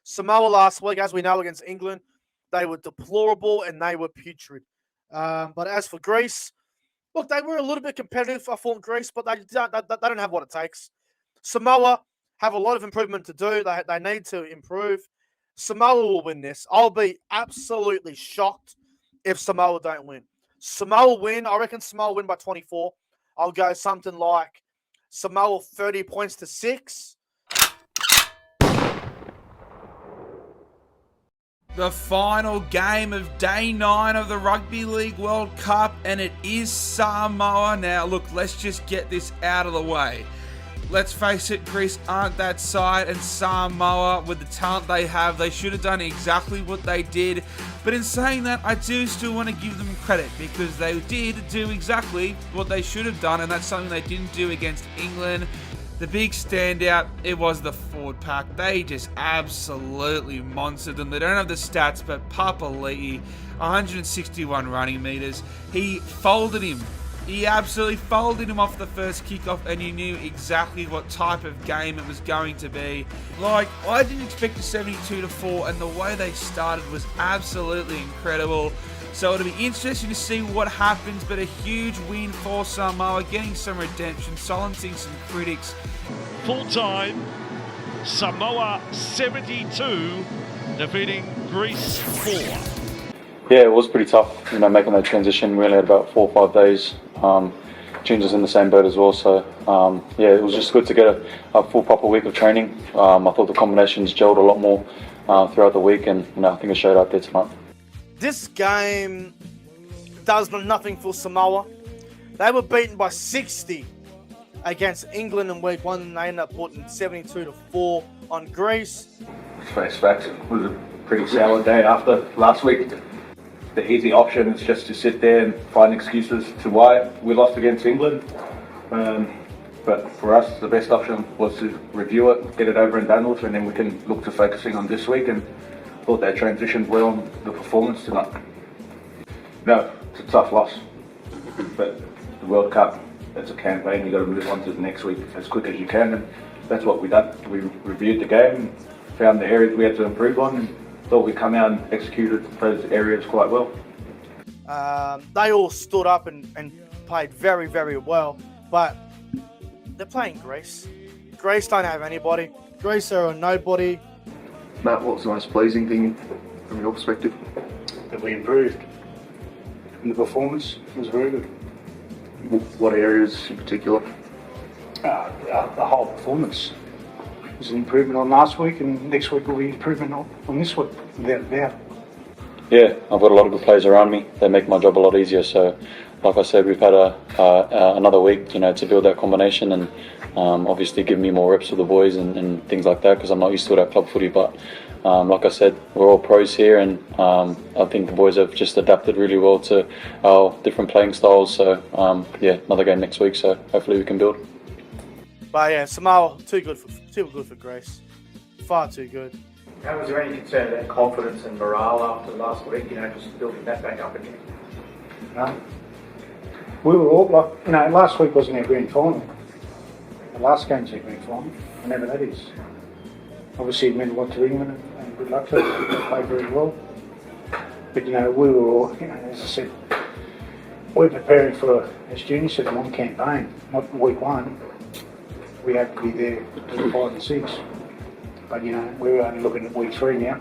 Samoa last week, as we know, against England, they were deplorable and they were putrid. But as for Greece, look, they were a little bit competitive, I thought, Greece, but they don't have what it takes. Samoa have a lot of improvement to do. They need to improve. Samoa will win this. I'll be absolutely shocked if Samoa don't win. Samoa win. I reckon Samoa win by 24. I'll go something like Samoa 30 points to 6. The final game of day 9 of the Rugby League World Cup, and it is Samoa. Now, look, let's just get this out of the way. Let's face it, Greece aren't that side, and Samoa, with the talent they have, they should have done exactly what they did. But in saying that, I do still want to give them credit, because they did do exactly what they should have done, and that's something they didn't do against England. The big standout, it was the forward pack. They just absolutely monstered them. They don't have the stats, but Papali'i, 161 running meters. He folded him. He absolutely folded him off the first kickoff, and you knew exactly what type of game it was going to be. Like, I didn't expect a 72-4, and the way they started was absolutely incredible. So it'll be interesting to see what happens, but a huge win for Samoa, getting some redemption, silencing some critics. Full time, Samoa 72, defeating Greece 4. Yeah, it was pretty tough, making that transition. We only had about 4 or 5 days. Ginger's in the same boat as well, so yeah, it was just good to get a full proper week of training. I thought the combinations gelled a lot more throughout the week, and I think it showed out there tonight. This game does nothing for Samoa. They were beaten by 60 against England in week 1, and they ended up putting 72-4 on Greece. Face facts, it was a pretty sour day after last week. The easy option is just to sit there and find excuses to why we lost against England. But for us, the best option was to review it, get it over and done with, and then we can look to focusing on this week. And thought they transitioned well on the performance tonight. No, it's a tough loss, but the World Cup, it's a campaign. You've got to move on to the next week as quick as you can, and that's what we done. We reviewed the game, found the areas we had to improve on, and thought we'd come out and executed those areas quite well. They all stood up and played very, very well, but they're playing Greece. Greece don't have anybody. Greece are a nobody. Matt, what was the most pleasing thing from your perspective? That we improved. And the performance was very good. What areas in particular? The whole performance was an improvement on last week, and next week will be improvement on this week, without a doubt. Yeah, I've got a lot of good players around me. They make my job a lot easier. So, like I said, we've had another week, to build that combination, and obviously give me more reps with the boys and things like that, because I'm not used to it at club footy. But like I said, we're all pros here, and I think the boys have just adapted really well to our different playing styles. So yeah, another game next week. So hopefully we can build. But yeah, Samoa too good for Greece. Far too good. Was there any concern about confidence and morale after last week? Just building that back up again. No. We were all last week wasn't our grand final. The last game's our grand final, whenever that is. Obviously it meant a lot to England, and good luck to them. They played very well. But we were all, as I said, we're preparing for, as Junior said, a long campaign, not week 1. We have to be there to 5 and 6. But we're only looking at week 3 now.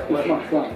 Much fun.